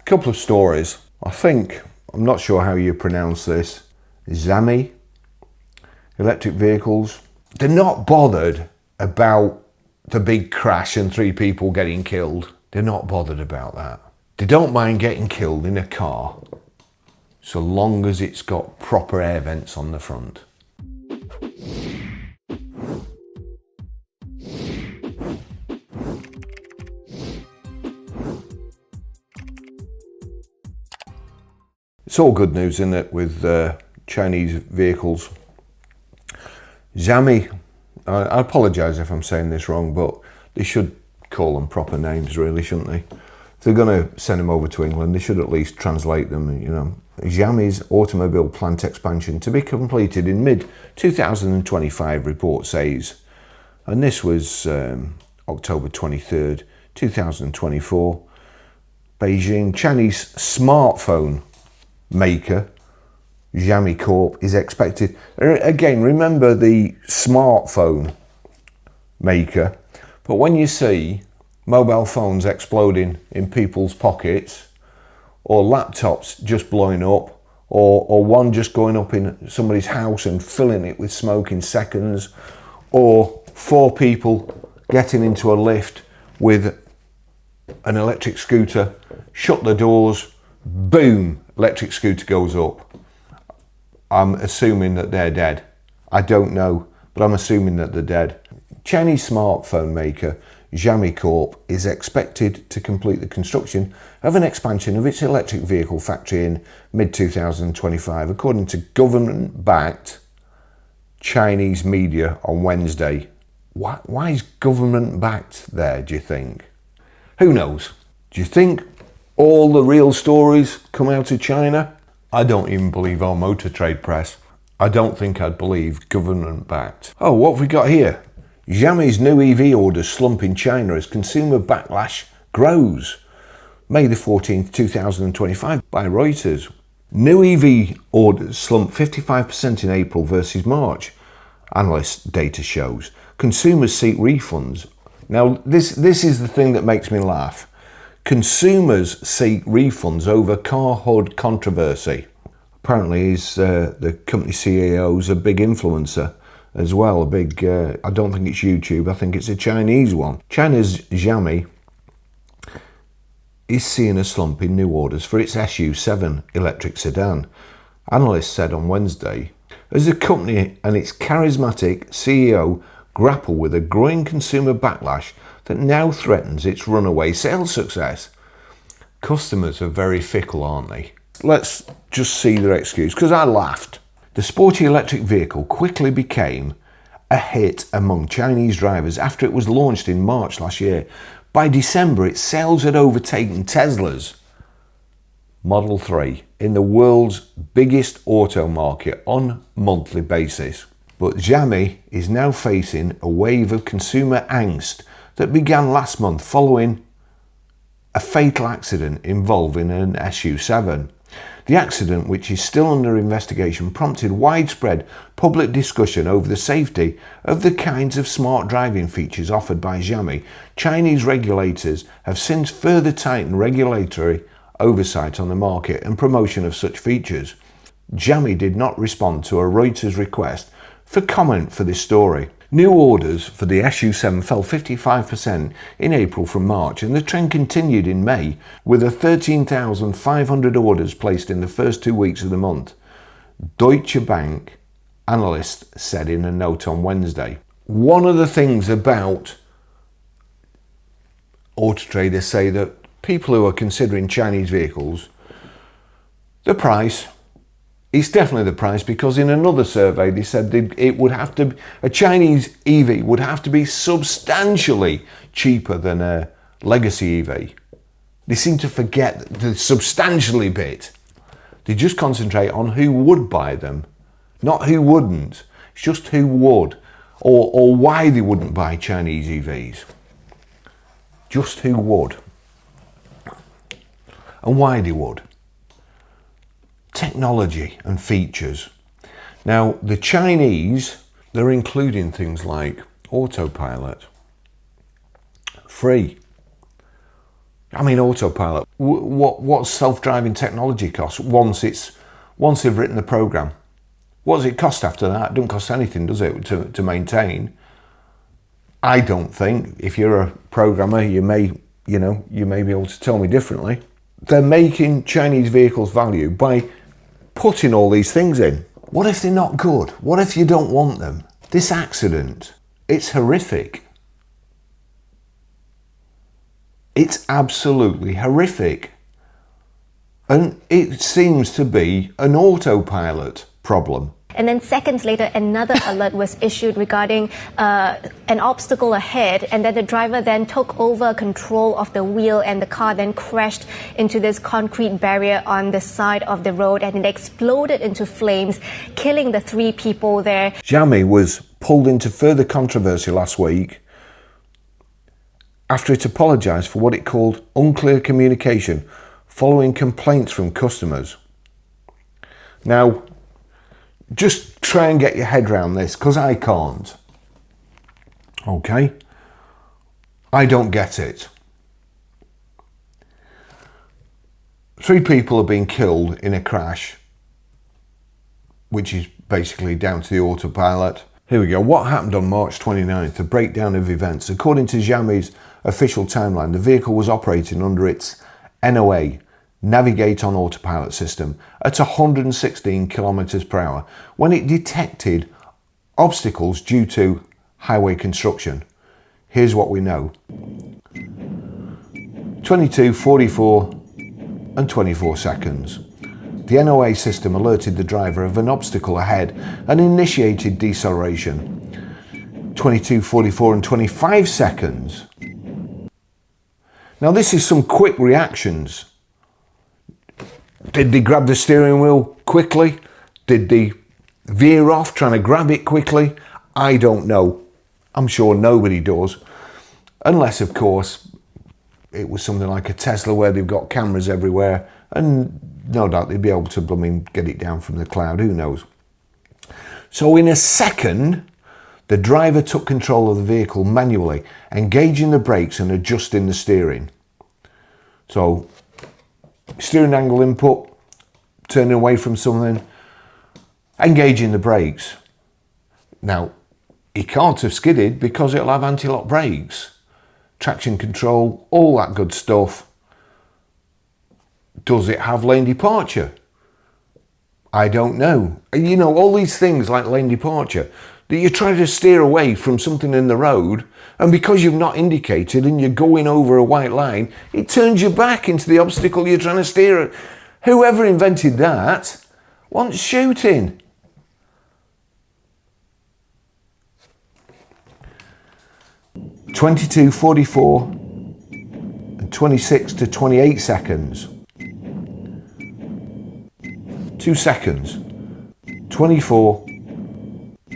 Couple of stories. I'm not sure how you pronounce this. Zami electric vehicles. They're not bothered about the big crash and 3 people getting killed. They're not bothered about that. They don't mind getting killed in a car so long as it's got proper air vents on the front. It's all good news, isn't it, with Chinese vehicles. Zami, I apologise if I'm saying this wrong, but they should call them proper names, really, shouldn't they? If they're going to send them over to England, they should at least translate them, you know. Zami's automobile plant expansion to be completed in mid-2025, report says. And this was October 23rd, 2024. Beijing Chinese smartphone maker Ami Corp is expected. Again, remember the smartphone maker, but when you see mobile phones exploding in people's pockets, or laptops just blowing up, or one just going up in somebody's house and filling it with smoke in seconds, or 4 people getting into a lift with an electric scooter, shut the doors, boom, electric scooter goes up. I'm assuming that they're dead. I don't know, but I'm assuming that they're dead. Chinese smartphone maker Ami Corp is expected to complete the construction of an expansion of its electric vehicle factory in mid-2025, according to government-backed Chinese media on Wednesday. Why is government-backed there, do you think? Who knows? Do you think all the real stories come out of China? I don't even believe our motor trade press. I don't think I'd believe government-backed. Oh, what have we got here? Xiaomi's new EV orders slump in China as consumer backlash grows. May the 14th, 2025 by Reuters. New EV orders slumped 55% in April versus March, analyst data shows. Consumers seek refunds. Now, this is the thing that makes me laugh. Consumers seek refunds over car hood controversy. Apparently, the company CEO is a big influencer as well. A big, I don't think it's YouTube, I think it's a Chinese one. China's Xiaomi is seeing a slump in new orders for its SU7 electric sedan, analysts said on Wednesday, as the company and its charismatic CEO grapple with a growing consumer backlash that now threatens its runaway sales success. Customers are very fickle, aren't they? Let's just see their excuse, because I laughed. The sporty electric vehicle quickly became a hit among Chinese drivers after it was launched in March last year. By December, its sales had overtaken Tesla's Model 3 in the world's biggest auto market on a monthly basis. But Xiaomi is now facing a wave of consumer angst that began last month following a fatal accident involving an SU7. The accident, which is still under investigation, prompted widespread public discussion over the safety of the kinds of smart driving features offered by Xiaomi. Chinese regulators have since further tightened regulatory oversight on the market and promotion of such features. Xiaomi did not respond to a Reuters request for comment for this story. New orders for the SU7 fell 55% in April from March, and the trend continued in May with a 13,500 orders placed in the first 2 weeks of the month. Deutsche Bank analysts said in a note on Wednesday. One of the things about auto traders say that people who are considering Chinese vehicles, the price, it's definitely the price, because in another survey they said it would have to, a Chinese EV would have to be substantially cheaper than a legacy EV. They seem to forget the substantially bit. They just concentrate on who would buy them, not who wouldn't. It's just who would, or why they wouldn't buy Chinese EVs. Just who would, and why they would. Technology and features. Now, the Chinese, they're including things like autopilot, free, I mean, autopilot. What's self-driving technology cost once they've written the program? What does it cost after that? It doesn't cost anything, does it, to maintain? I don't think. If you're a programmer, you may be able to tell me differently. They're making Chinese vehicles value by putting all these things in. What if they're not good? What if you don't want them? This accident, it's horrific. It's absolutely horrific. And it seems to be an autopilot problem. And then seconds later, another alert was issued regarding an obstacle ahead, and then the driver then took over control of the wheel, and the car then crashed into this concrete barrier on the side of the road, and it exploded into flames, killing the 3 people there. Ami was pulled into further controversy last week after it apologised for what it called unclear communication following complaints from customers. Now, just try and get your head around this, because I can't. Okay? I don't get it. 3 people have been killed in a crash, which is basically down to the autopilot. Here we go. What happened on March 29th? A breakdown of events. According to Xiaomi's official timeline, the vehicle was operating under its NOA, Navigate on Autopilot system, at 116 kilometers per hour when it detected obstacles due to highway construction. Here's what we know. 22, 44 and 24 seconds. The NOA system alerted the driver of an obstacle ahead and initiated deceleration. 22, 44 and 25 seconds. Now this is some quick reactions. Did they grab the steering wheel quickly? Did they veer off trying to grab it quickly? I don't know. I'm sure nobody does. Unless, of course, it was something like a Tesla where they've got cameras everywhere, and no doubt they'd be able to get it down from the cloud. Who knows? So in a second, the driver took control of the vehicle manually, engaging the brakes and adjusting the steering. So steering angle input, turning away from something, engaging the brakes. Now, he can't have skidded because it'll have anti-lock brakes, traction control, all that good stuff. Does it have lane departure? I don't know. You know, all these things like lane departure, that you try to steer away from something in the road, and because you've not indicated and you're going over a white line, it turns you back into the obstacle you're trying to steer at. Whoever invented that wants shooting. (22, 44 and 26 to 28 seconds). 2 seconds. 24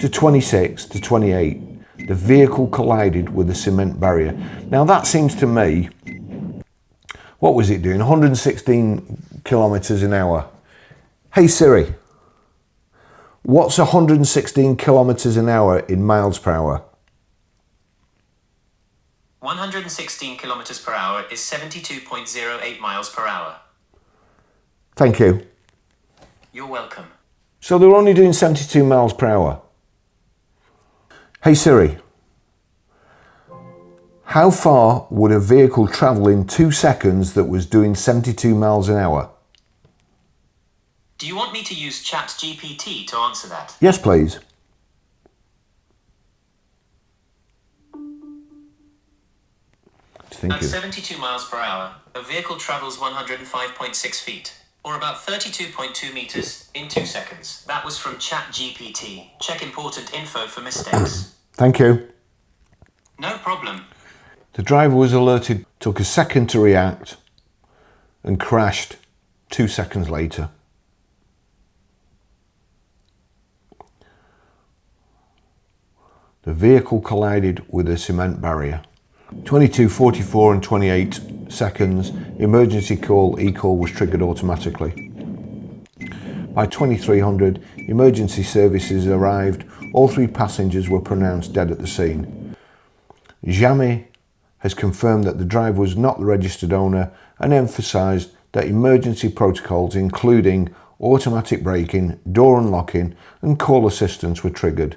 to 26 to 28. The vehicle collided with a cement barrier. Now that seems to me, what was it doing? 116 kilometers an hour. Hey Siri, what's 116 kilometers an hour in miles per hour? 116 kilometers per hour is 72.08 miles per hour. Thank you. You're welcome. So they're only doing 72 miles per hour. Hey Siri, how far would a vehicle travel in 2 seconds that was doing 72 miles an hour? Do you want me to use ChatGPT to answer that? Yes, please. At 72 miles per hour, a vehicle travels 105.6 feet, or about 32.2 meters, in 2 seconds. That was from ChatGPT. Check important info for mistakes. Thank you. No problem. The driver was alerted, took a second to react, and crashed 2 seconds later. The vehicle collided with a cement barrier. 22, 44 and 28 seconds, emergency call, e-call was triggered automatically. By 2300, emergency services arrived. All 3 passengers were pronounced dead at the scene. Xiaomi has confirmed that the driver was not the registered owner and emphasised that emergency protocols including automatic braking, door unlocking and call assistance were triggered.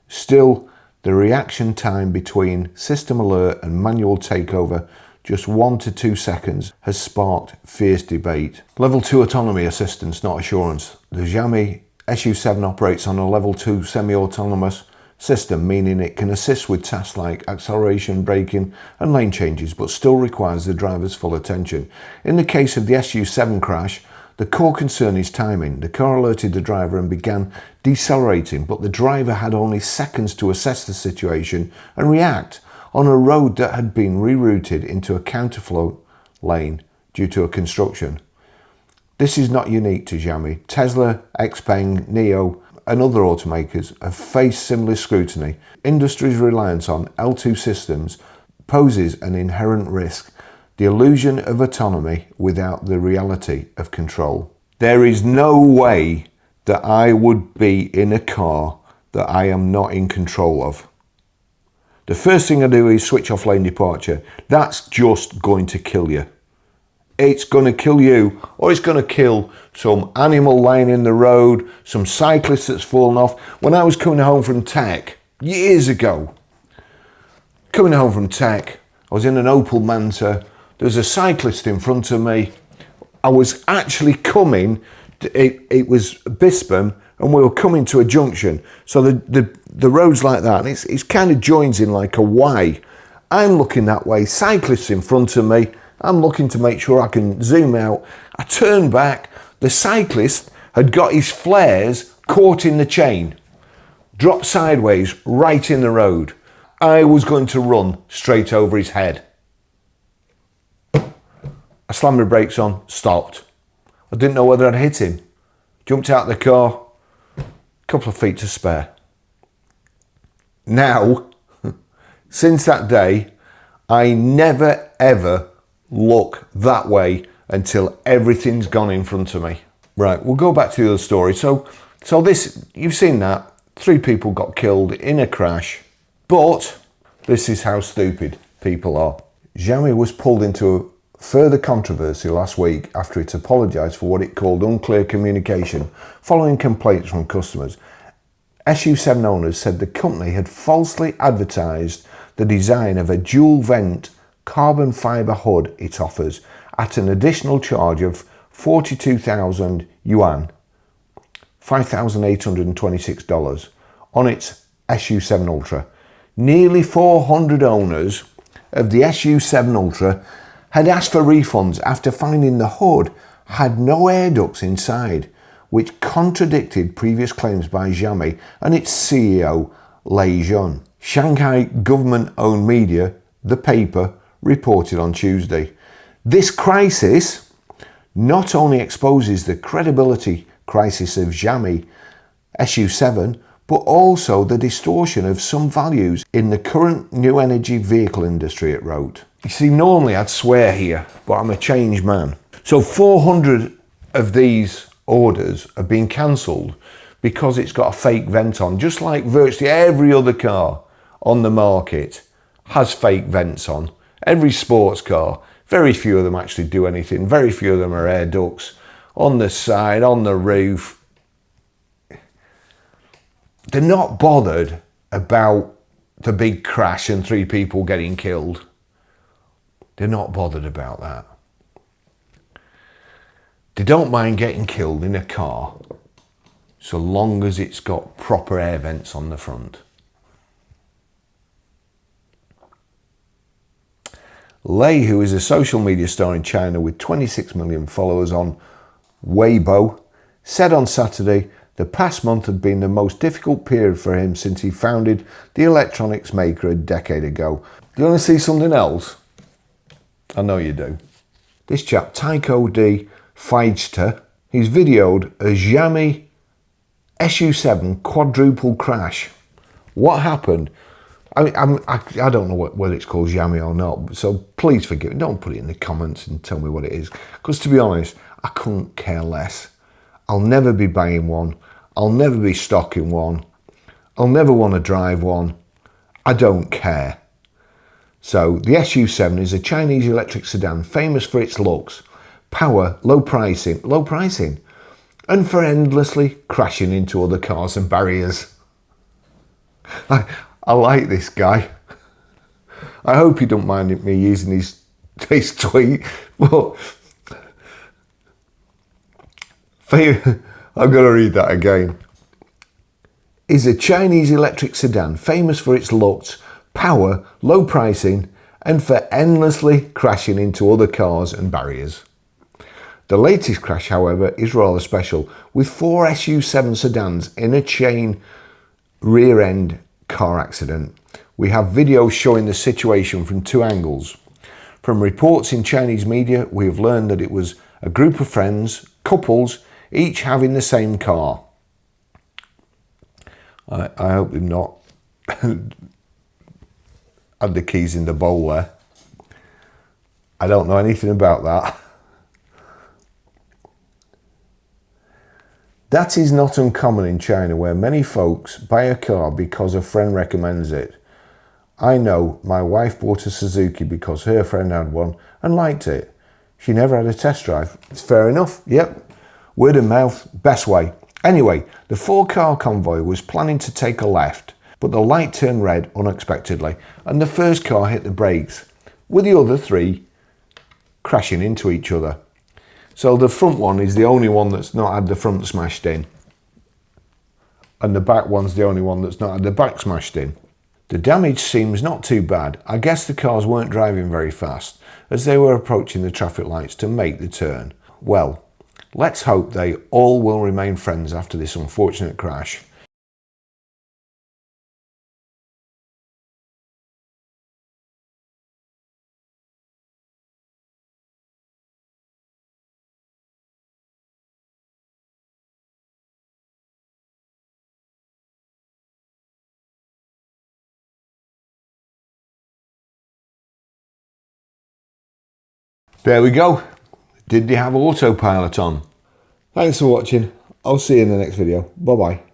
Still, the reaction time between system alert and manual takeover, just 1 to 2 seconds, has sparked fierce debate. Level 2 autonomy assistance, not assurance. The Xiaomi SU7 operates on a level 2 semi-autonomous system, meaning it can assist with tasks like acceleration, braking and lane changes, but still requires the driver's full attention. In the case of the SU7 crash, the core concern is timing. The car alerted the driver and began decelerating, but the driver had only seconds to assess the situation and react on a road that had been rerouted into a counterflow lane due to a construction. This is not unique to Xiaomi. Tesla, XPeng, NIO and other automakers have faced similar scrutiny. Industry's reliance on L2 systems poses an inherent risk, the illusion of autonomy without the reality of control. There is no way that I would be in a car that I am not in control of. The first thing I do is switch off lane departure. That's just going to kill you. It's going to kill you, or it's going to kill some animal lying in the road, some cyclist that's fallen off. When I was coming home from tech, years ago, I was in an Opel Manta. There was a cyclist in front of me. I was actually coming, it was Bispham, and we were coming to a junction. So the road's like that, and it's kind of joins in like a Y. I'm looking that way, cyclists in front of me. I'm looking to make sure I can zoom out. I turn back. The cyclist had got his flares caught in the chain, dropped sideways right in the road. I was going to run straight over his head. I slammed my brakes on, stopped. I didn't know whether I'd hit him. Jumped out of the car, a couple of feet to spare. Now, since that day, I never ever look that way until everything's gone in front of me. Right, we'll go back to the other story. So this, you've seen that. 3 people got killed in a crash, but this is how stupid people are. Xiaomi was pulled into further controversy last week after it apologised for what it called unclear communication following complaints from customers. SU7 owners said the company had falsely advertised the design of a dual vent carbon fibre hood it offers at an additional charge of 42,000 yuan, $5,826 on its SU7 Ultra. Nearly 400 owners of the SU7 Ultra had asked for refunds after finding the hood had no air ducts inside, which contradicted previous claims by Xiaomi and its CEO Lei Jun. Shanghai government-owned media, The Paper, reported on Tuesday. This crisis not only exposes the credibility crisis of Xiaomi SU7, but also the distortion of some values in the current new energy vehicle industry, it wrote. You see, normally I'd swear here, but I'm a changed man. So 400 of these orders have been cancelled because it's got a fake vent on, just like virtually every other car on the market has fake vents on. Every sports car, very few of them actually do anything. Very few of them are air ducts on the side, on the roof. They're not bothered about the big crash and 3 people getting killed. They're not bothered about that. They don't mind getting killed in a car so long as it's got proper air vents on the front. Lei, who is a social media star in China with 26 million followers on Weibo, said on Saturday the past month had been the most difficult period for him since he founded the electronics maker a decade ago. Do you want to see something else? I know you do. This chap, Tycho D. Feigster, he's videoed a Xiaomi SU7 quadruple crash. What happened? I don't know whether it's called Xiaomi or not, so please forgive me. Don't put it in the comments and tell me what it is. Because to be honest, I couldn't care less. I'll never be buying one. I'll never be stocking one. I'll never want to drive one. I don't care. So the SU7 is a Chinese electric sedan famous for its looks, power, low pricing, and for endlessly crashing into other cars and barriers. I like this guy. I hope he don't mind me using his tweet, but I've got to read that again. Is a Chinese electric sedan famous for its looks, power, low pricing, and for endlessly crashing into other cars and barriers. The latest crash, however, is rather special, with 4 SU7 sedans in a chain rear-end car accident. We have videos showing the situation from 2 angles. From reports in Chinese media, we have learned that it was a group of friends, couples, each having the same car. I hope they've not had the keys in the bowl there. I don't know anything about that. That is not uncommon in China, where many folks buy a car because a friend recommends it. I know my wife bought a Suzuki because her friend had one and liked it. She never had a test drive. It's fair enough, yep. Word of mouth, best way. Anyway, the 4-car convoy was planning to take a left, but the light turned red unexpectedly and the first car hit the brakes, with the other 3 crashing into each other. So the front one is the only one that's not had the front smashed in, and the back one's the only one that's not had the back smashed in. The damage seems not too bad. I guess the cars weren't driving very fast as they were approaching the traffic lights to make the turn. Well, let's hope they all will remain friends after this unfortunate crash. There we go. Did they have autopilot on? Thanks for watching. I'll see you in the next video. Bye bye.